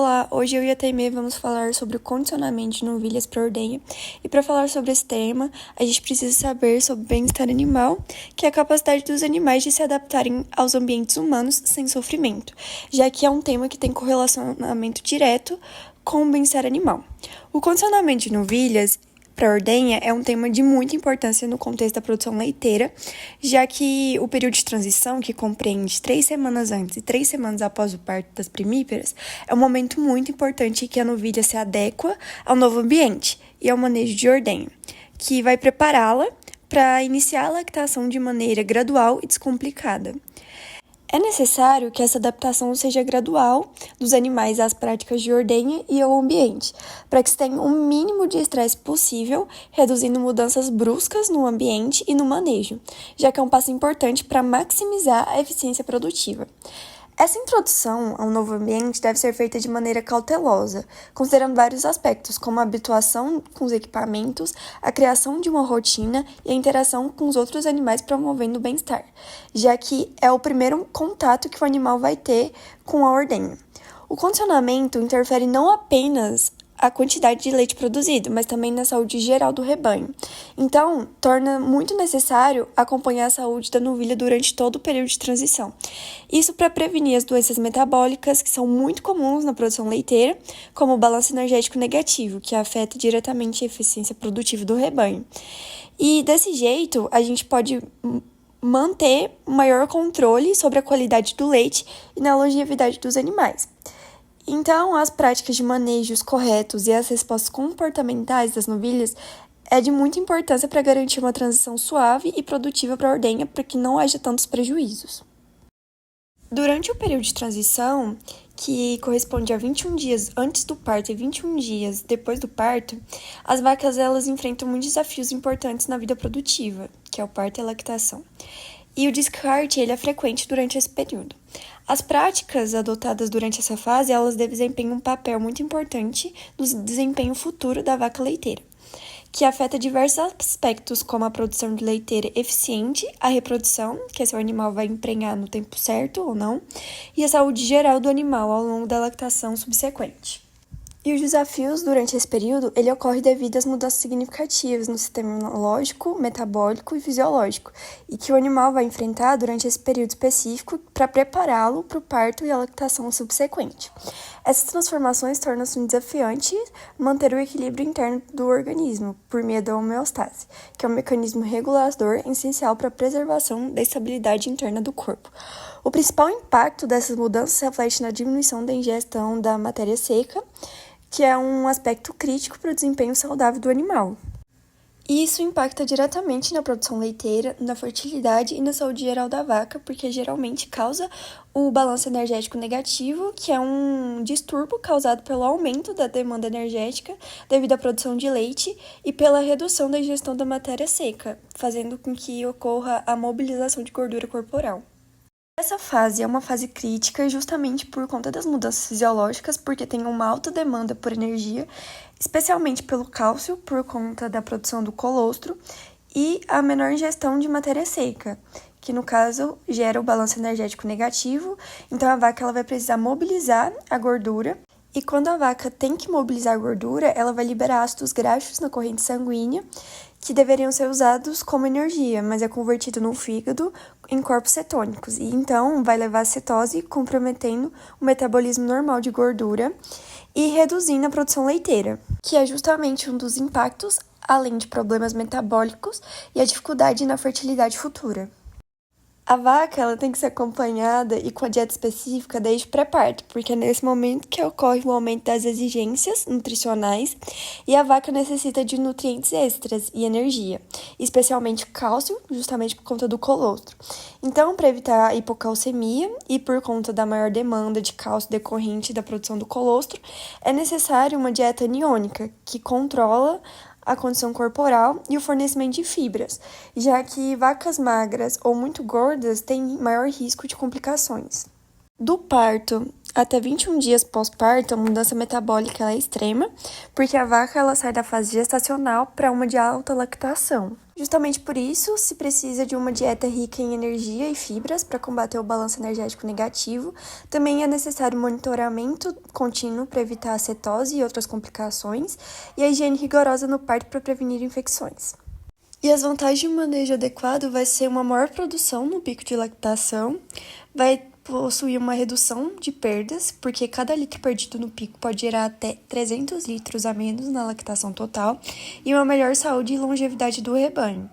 Olá, hoje eu e a Taimê vamos falar sobre o condicionamento de novilhas para ordenha. E para falar sobre esse tema, a gente precisa saber sobre o bem-estar animal, que é a capacidade dos animais de se adaptarem aos ambientes humanos sem sofrimento, já que é um tema que tem correlacionamento direto com o bem-estar animal. O condicionamento de novilhas para ordenha é um tema de muita importância no contexto da produção leiteira, já que o período de transição, que compreende 3 semanas antes e 3 semanas após o parto das primíparas, é um momento muito importante que a novilha se adequa ao novo ambiente e ao manejo de ordenha, que vai prepará-la para iniciar a lactação de maneira gradual e descomplicada. É necessário que essa adaptação seja gradual dos animais às práticas de ordenha e ao ambiente, para que se tenha o mínimo de estresse possível, reduzindo mudanças bruscas no ambiente e no manejo, já que é um passo importante para maximizar a eficiência produtiva. Essa introdução ao novo ambiente deve ser feita de maneira cautelosa, considerando vários aspectos, como a habituação com os equipamentos, a criação de uma rotina e a interação com os outros animais promovendo o bem-estar, já que é o primeiro contato que o animal vai ter com a ordenha. O condicionamento interfere não apenas a quantidade de leite produzido, mas também na saúde geral do rebanho. Então, torna muito necessário acompanhar a saúde da novilha durante todo o período de transição. Isso para prevenir as doenças metabólicas, que são muito comuns na produção leiteira, como o balanço energético negativo, que afeta diretamente a eficiência produtiva do rebanho. E desse jeito, a gente pode manter maior controle sobre a qualidade do leite e na longevidade dos animais. Então, as práticas de manejos corretos e as respostas comportamentais das novilhas é de muita importância para garantir uma transição suave e produtiva para a ordenha, para que não haja tantos prejuízos. Durante o período de transição, que corresponde a 21 dias antes do parto e 21 dias depois do parto, as vacas elas enfrentam muitos desafios importantes na vida produtiva, que é o parto e a lactação. E o descarte ele é frequente durante esse período. As práticas adotadas durante essa fase, elas desempenham um papel muito importante no desempenho futuro da vaca leiteira, que afeta diversos aspectos, como a produção de leiteira eficiente, a reprodução, que é se o animal vai emprenhar no tempo certo ou não, e a saúde geral do animal ao longo da lactação subsequente. E os desafios durante esse período, ele ocorre devido às mudanças significativas no sistema imunológico, metabólico e fisiológico, e que o animal vai enfrentar durante esse período específico para prepará-lo para o parto e a lactação subsequente. Essas transformações tornam-se um desafiante manter o equilíbrio interno do organismo, por meio da homeostase, que é um mecanismo regulador essencial para a preservação da estabilidade interna do corpo. O principal impacto dessas mudanças se reflete na diminuição da ingestão da matéria seca, que é um aspecto crítico para o desempenho saudável do animal. E isso impacta diretamente na produção leiteira, na fertilidade e na saúde geral da vaca, porque geralmente causa o balanço energético negativo, que é um distúrbio causado pelo aumento da demanda energética devido à produção de leite e pela redução da ingestão da matéria seca, fazendo com que ocorra a mobilização de gordura corporal. Essa fase é uma fase crítica justamente por conta das mudanças fisiológicas, porque tem uma alta demanda por energia, especialmente pelo cálcio, por conta da produção do colostro, e a menor ingestão de matéria seca, que no caso gera o balanço energético negativo, então a vaca ela vai precisar mobilizar a gordura, e quando a vaca tem que mobilizar a gordura, ela vai liberar ácidos graxos na corrente sanguínea, que deveriam ser usados como energia, mas é convertido no fígado em corpos cetônicos, e então vai levar a cetose, comprometendo o metabolismo normal de gordura e reduzindo a produção leiteira, que é justamente um dos impactos, além de problemas metabólicos e a dificuldade na fertilidade futura. A vaca ela tem que ser acompanhada e com a dieta específica desde o pré-parto, porque é nesse momento que ocorre o aumento das exigências nutricionais e a vaca necessita de nutrientes extras e energia, especialmente cálcio, justamente por conta do colostro. Então, para evitar a hipocalcemia e por conta da maior demanda de cálcio decorrente da produção do colostro, é necessário uma dieta aniônica, que controla a condição corporal e o fornecimento de fibras, já que vacas magras ou muito gordas têm maior risco de complicações. Do parto até 21 dias pós-parto, a mudança metabólica ela é extrema, porque a vaca ela sai da fase gestacional para uma de alta lactação. Justamente por isso, se precisa de uma dieta rica em energia e fibras para combater o balanço energético negativo. Também é necessário monitoramento contínuo para evitar a cetose e outras complicações, e a higiene rigorosa no parto para prevenir infecções. E as vantagens de um manejo adequado vai ser uma maior produção no pico de lactação, vai possuir uma redução de perdas, porque cada litro perdido no pico pode gerar até 300 litros a menos na lactação total, e uma melhor saúde e longevidade do rebanho.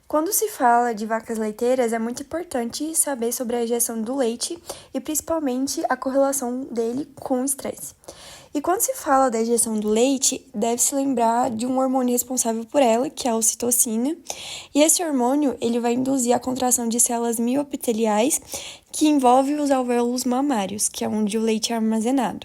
Quando se fala de vacas leiteiras, é muito importante saber sobre a ejeção do leite e principalmente a correlação dele com o estresse. E quando se fala da ejeção do leite, deve-se lembrar de um hormônio responsável por ela, que é a ocitocina. E esse hormônio ele vai induzir a contração de células mioepiteliais, que envolve os alvéolos mamários, que é onde o leite é armazenado.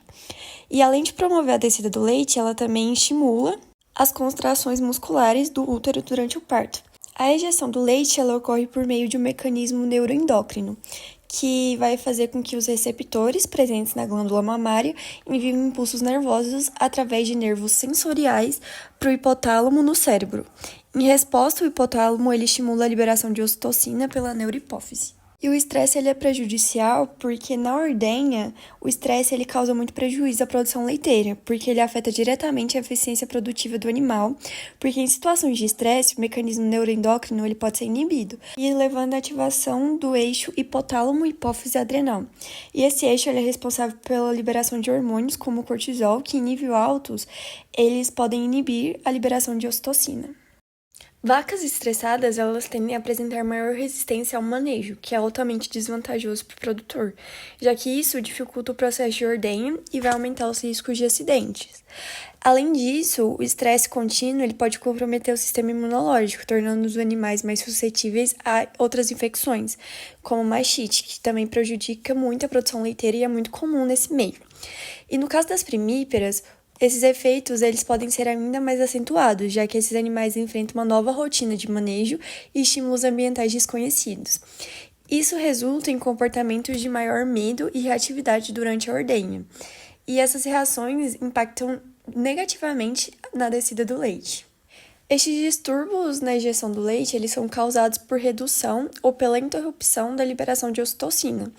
E além de promover a descida do leite, ela também estimula as contrações musculares do útero durante o parto. A ejeção do leite ela ocorre por meio de um mecanismo neuroendócrino, que vai fazer com que os receptores presentes na glândula mamária enviem impulsos nervosos através de nervos sensoriais para o hipotálamo no cérebro. Em resposta, o hipotálamo ele estimula a liberação de ocitocina pela neurohipófise. E o estresse ele é prejudicial porque na ordenha o estresse ele causa muito prejuízo à produção leiteira, porque ele afeta diretamente a eficiência produtiva do animal, porque em situações de estresse o mecanismo neuroendócrino ele pode ser inibido, e levando à ativação do eixo hipotálamo-hipófise adrenal. E esse eixo ele é responsável pela liberação de hormônios como o cortisol, que em nível altos eles podem inibir a liberação de ocitocina. Vacas estressadas, elas tendem a apresentar maior resistência ao manejo, que é altamente desvantajoso para o produtor, já que isso dificulta o processo de ordenha e vai aumentar os riscos de acidentes. Além disso, o estresse contínuo ele pode comprometer o sistema imunológico, tornando os animais mais suscetíveis a outras infecções, como mastite, que também prejudica muito a produção leiteira e é muito comum nesse meio. E no caso das primíparas, esses efeitos eles podem ser ainda mais acentuados, já que esses animais enfrentam uma nova rotina de manejo e estímulos ambientais desconhecidos. Isso resulta em comportamentos de maior medo e reatividade durante a ordenha. E essas reações impactam negativamente na descida do leite. Estes distúrbios na ejeção do leite, eles são causados por redução ou pela interrupção da liberação de ocitocina.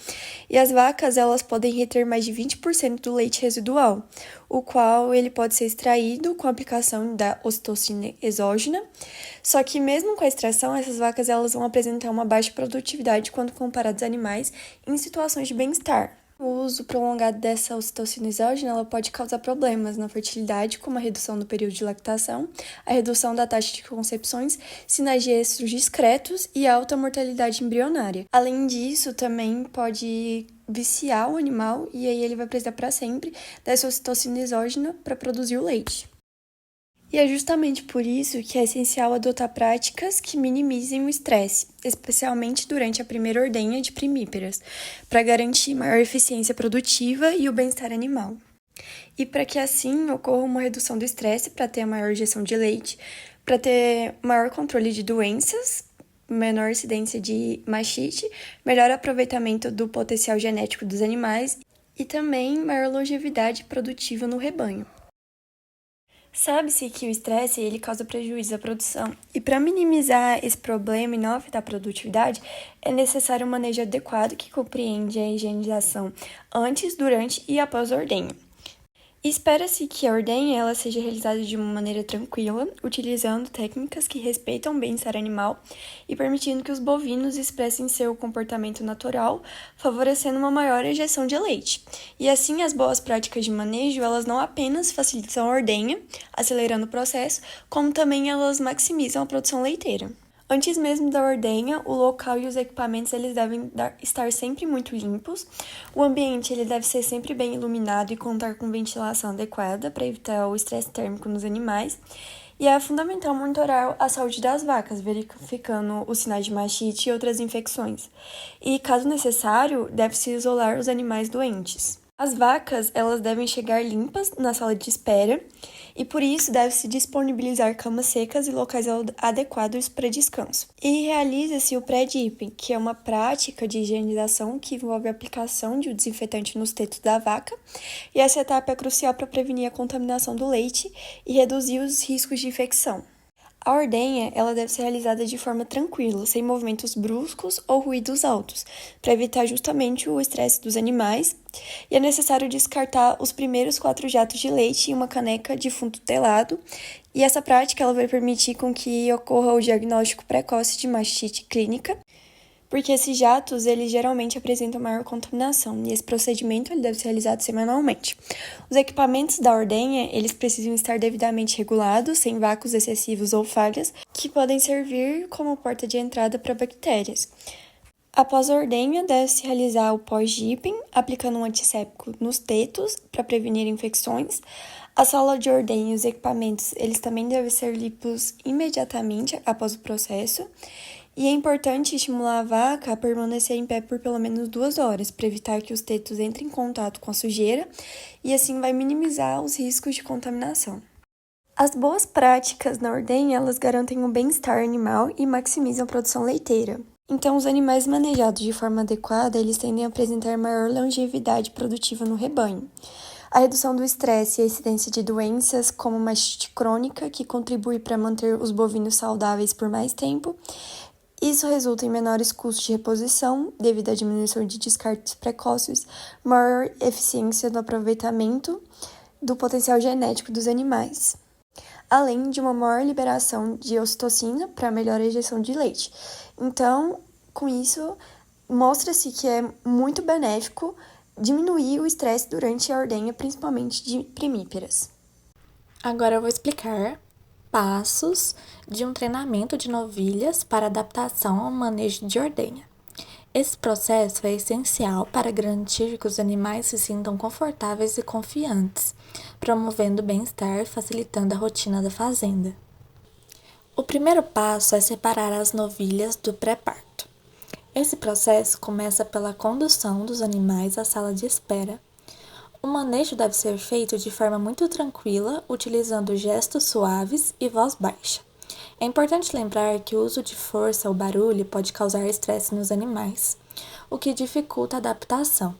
E as vacas, elas podem reter mais de 20% do leite residual, o qual ele pode ser extraído com a aplicação da ocitocina exógena. Só que mesmo com a extração, essas vacas elas vão apresentar uma baixa produtividade quando comparadas a animais em situações de bem-estar. O uso prolongado dessa ocitocina exógena ela pode causar problemas na fertilidade, como a redução do período de lactação, a redução da taxa de concepções, sinais de estros discretos e alta mortalidade embrionária. Além disso, também pode viciar o animal e aí ele vai precisar para sempre dessa ocitocina exógena para produzir o leite. E é justamente por isso que é essencial adotar práticas que minimizem o estresse, especialmente durante a primeira ordenha de primíparas, para garantir maior eficiência produtiva e o bem-estar animal. E para que assim ocorra uma redução do estresse, para ter a maior injeção de leite, para ter maior controle de doenças, menor incidência de mastite, melhor aproveitamento do potencial genético dos animais e também maior longevidade produtiva no rebanho. Sabe-se que o estresse ele causa prejuízo à produção, e para minimizar esse problema e não afetar a produtividade, é necessário um manejo adequado que compreende a higienização antes, durante e após a ordenha. Espera-se que a ordenha ela seja realizada de uma maneira tranquila, utilizando técnicas que respeitam o bem-estar animal e permitindo que os bovinos expressem seu comportamento natural, favorecendo uma maior ejeção de leite. E assim, as boas práticas de manejo, elas não apenas facilitam a ordenha, acelerando o processo, como também elas maximizam a produção leiteira. Antes mesmo da ordenha, o local e os equipamentos eles devem estar sempre muito limpos. O ambiente ele deve ser sempre bem iluminado e contar com ventilação adequada para evitar o estresse térmico nos animais. E é fundamental monitorar a saúde das vacas, verificando os sinais de mastite e outras infecções. E, caso necessário, deve-se isolar os animais doentes. As vacas, elas devem chegar limpas na sala de espera e por isso deve-se disponibilizar camas secas e locais adequados para descanso. E realiza-se o pré-dipping, que é uma prática de higienização que envolve a aplicação de um desinfetante nos tetos da vaca, e essa etapa é crucial para prevenir a contaminação do leite e reduzir os riscos de infecção. A ordenha, ela deve ser realizada de forma tranquila, sem movimentos bruscos ou ruídos altos, para evitar justamente o estresse dos animais. E é necessário descartar os primeiros 4 jatos de leite em uma caneca de fundo telado. E essa prática ela vai permitir com que ocorra o diagnóstico precoce de mastite clínica, porque esses jatos, eles geralmente apresentam maior contaminação, e esse procedimento ele deve ser realizado semanalmente. Os equipamentos da ordenha, eles precisam estar devidamente regulados, sem vácuos excessivos ou falhas, que podem servir como porta de entrada para bactérias. Após a ordenha, deve-se realizar o pós-dipping, aplicando um antisséptico nos tetos para prevenir infecções. A sala de ordenha e os equipamentos, eles também devem ser limpos imediatamente após o processo. E é importante estimular a vaca a permanecer em pé por pelo menos 2 horas, para evitar que os tetos entrem em contato com a sujeira e assim vai minimizar os riscos de contaminação. As boas práticas na ordenha, elas garantem o bem-estar animal e maximizam a produção leiteira. Então, os animais manejados de forma adequada, eles tendem a apresentar maior longevidade produtiva no rebanho. A redução do estresse e a incidência de doenças como mastite crônica, que contribui para manter os bovinos saudáveis por mais tempo. Isso resulta em menores custos de reposição, devido à diminuição de descartes precoces, maior eficiência no aproveitamento do potencial genético dos animais, além de uma maior liberação de ocitocina para melhor ejeção de leite. Então, com isso, mostra-se que é muito benéfico diminuir o estresse durante a ordenha, principalmente de primíparas. Agora eu vou explicar passos de um treinamento de novilhas para adaptação ao manejo de ordenha. Esse processo é essencial para garantir que os animais se sintam confortáveis e confiantes, promovendo o bem-estar e facilitando a rotina da fazenda. O primeiro passo é separar as novilhas do pré-parto. Esse processo começa pela condução dos animais à sala de espera. O manejo deve ser feito de forma muito tranquila, utilizando gestos suaves e voz baixa. É importante lembrar que o uso de força ou barulho pode causar estresse nos animais, o que dificulta a adaptação.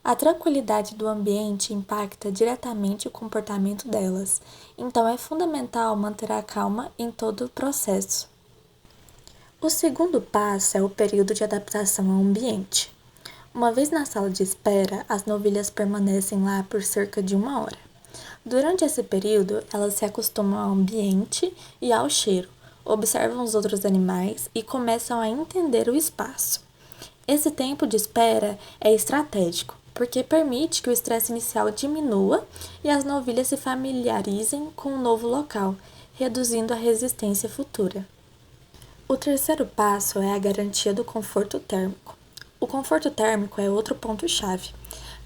A tranquilidade do ambiente impacta diretamente o comportamento delas, então é fundamental manter a calma em todo o processo. O segundo passo é o período de adaptação ao ambiente. Uma vez na sala de espera, as novilhas permanecem lá por cerca de 1 hora. Durante esse período, elas se acostumam ao ambiente e ao cheiro, observam os outros animais e começam a entender o espaço. Esse tempo de espera é estratégico, porque permite que o estresse inicial diminua e as novilhas se familiarizem com o novo local, reduzindo a resistência futura. O terceiro passo é a garantia do conforto térmico. O conforto térmico é outro ponto-chave.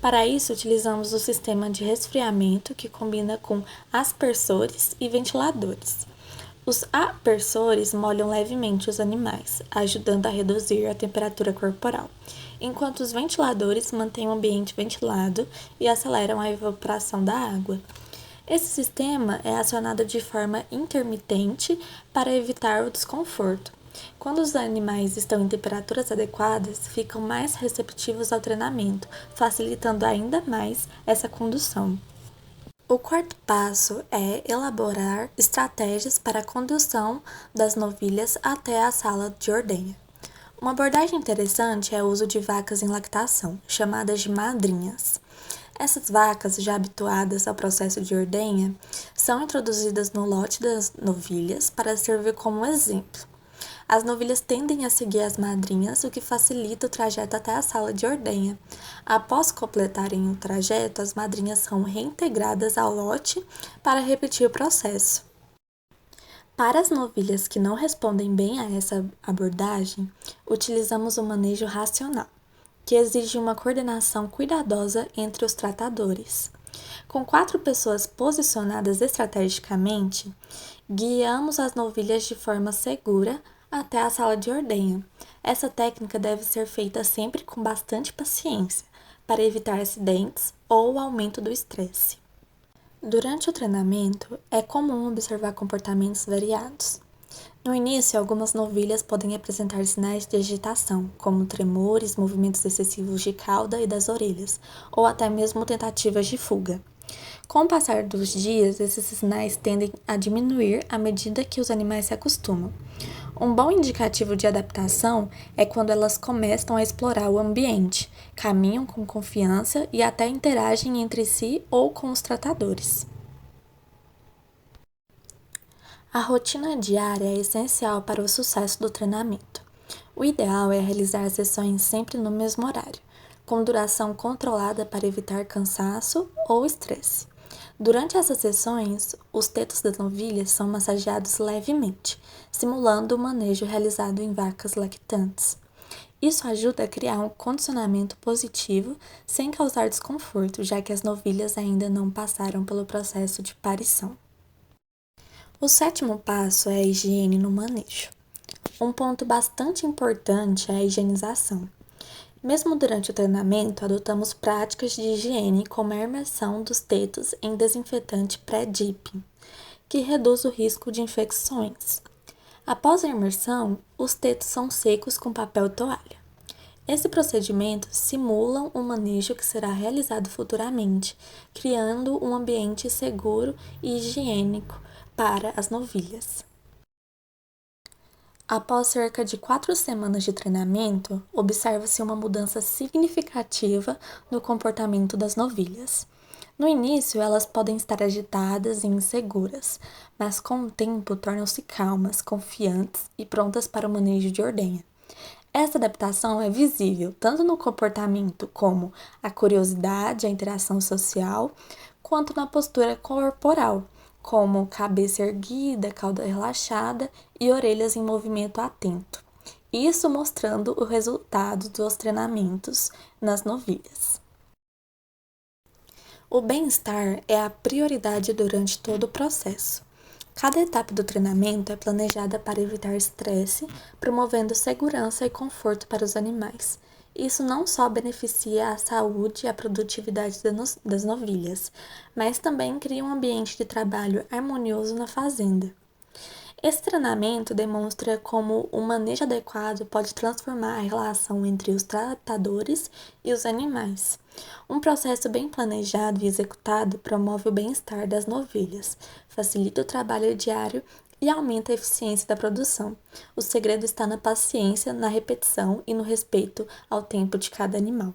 Para isso, utilizamos o sistema de resfriamento que combina com aspersores e ventiladores. Os aspersores molham levemente os animais, ajudando a reduzir a temperatura corporal, enquanto os ventiladores mantêm o ambiente ventilado e aceleram a evaporação da água. Esse sistema é acionado de forma intermitente para evitar o desconforto. Quando os animais estão em temperaturas adequadas, ficam mais receptivos ao treinamento, facilitando ainda mais essa condução. O quarto passo é elaborar estratégias para a condução das novilhas até a sala de ordenha. Uma abordagem interessante é o uso de vacas em lactação, chamadas de madrinhas. Essas vacas, já habituadas ao processo de ordenha, são introduzidas no lote das novilhas para servir como exemplo. As novilhas tendem a seguir as madrinhas, o que facilita o trajeto até a sala de ordenha. Após completarem o trajeto, as madrinhas são reintegradas ao lote para repetir o processo. Para as novilhas que não respondem bem a essa abordagem, utilizamos o manejo racional, que exige uma coordenação cuidadosa entre os tratadores. Com 4 pessoas posicionadas estrategicamente, guiamos as novilhas de forma segura até a sala de ordenha. Essa técnica deve ser feita sempre com bastante paciência, para evitar acidentes ou o aumento do estresse. Durante o treinamento, é comum observar comportamentos variados. No início, algumas novilhas podem apresentar sinais de agitação, como tremores, movimentos excessivos de cauda e das orelhas, ou até mesmo tentativas de fuga. Com o passar dos dias, esses sinais tendem a diminuir à medida que os animais se acostumam. Um bom indicativo de adaptação é quando elas começam a explorar o ambiente, caminham com confiança e até interagem entre si ou com os tratadores. A rotina diária é essencial para o sucesso do treinamento. O ideal é realizar sessões sempre no mesmo horário, com duração controlada para evitar cansaço ou estresse. Durante essas sessões, os tetos das novilhas são massageados levemente, simulando o manejo realizado em vacas lactantes. Isso ajuda a criar um condicionamento positivo sem causar desconforto, já que as novilhas ainda não passaram pelo processo de parição. O sétimo passo é a higiene no manejo. Um ponto bastante importante é a higienização. Mesmo durante o treinamento, adotamos práticas de higiene como a imersão dos tetos em desinfetante pré-dipping, que reduz o risco de infecções. Após a imersão, os tetos são secos com papel toalha. Esse procedimento simula um manejo que será realizado futuramente, criando um ambiente seguro e higiênico para as novilhas. Após cerca de 4 semanas de treinamento, observa-se uma mudança significativa no comportamento das novilhas. No início, elas podem estar agitadas e inseguras, mas com o tempo tornam-se calmas, confiantes e prontas para o manejo de ordenha. Essa adaptação é visível tanto no comportamento como a curiosidade, a interação social, quanto na postura corporal, como cabeça erguida, cauda relaxada e orelhas em movimento atento. Isso mostrando o resultado dos treinamentos nas novilhas. O bem-estar é a prioridade durante todo o processo. Cada etapa do treinamento é planejada para evitar estresse, promovendo segurança e conforto para os animais. Isso não só beneficia a saúde e a produtividade das novilhas, mas também cria um ambiente de trabalho harmonioso na fazenda. Esse treinamento demonstra como o manejo adequado pode transformar a relação entre os tratadores e os animais. Um processo bem planejado e executado promove o bem-estar das novilhas, facilita o trabalho diário e aumenta a eficiência da produção. O segredo está na paciência, na repetição e no respeito ao tempo de cada animal.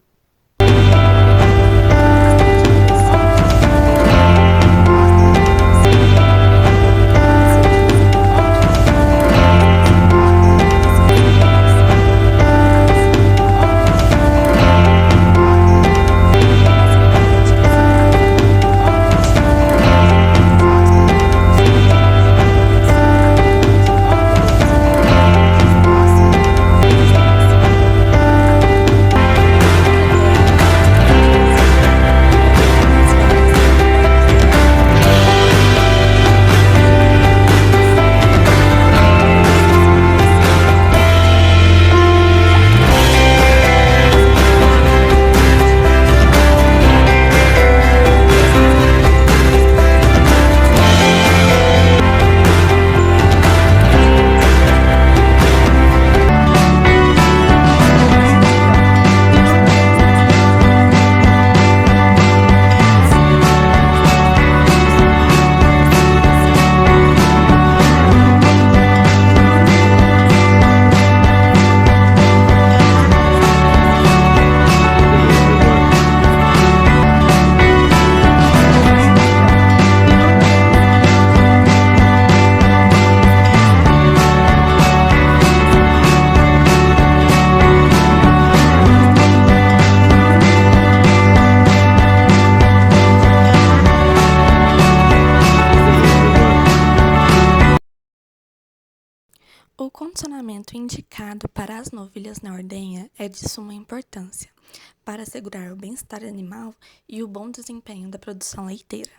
O condicionamento indicado para as novilhas na ordenha é de suma importância para assegurar o bem-estar animal e o bom desempenho da produção leiteira.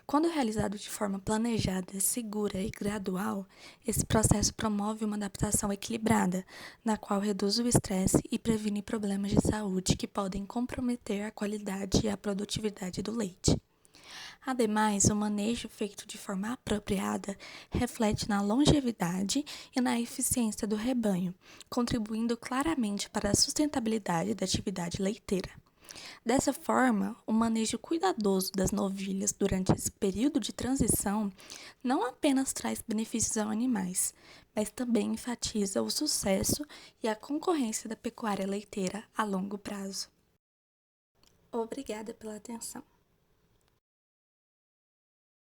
Quando realizado de forma planejada, segura e gradual, esse processo promove uma adaptação equilibrada, na qual reduz o estresse e previne problemas de saúde que podem comprometer a qualidade e a produtividade do leite. Ademais, o manejo feito de forma apropriada reflete na longevidade e na eficiência do rebanho, contribuindo claramente para a sustentabilidade da atividade leiteira. Dessa forma, o manejo cuidadoso das novilhas durante esse período de transição não apenas traz benefícios aos animais, mas também enfatiza o sucesso e a concorrência da pecuária leiteira a longo prazo. Obrigada pela atenção.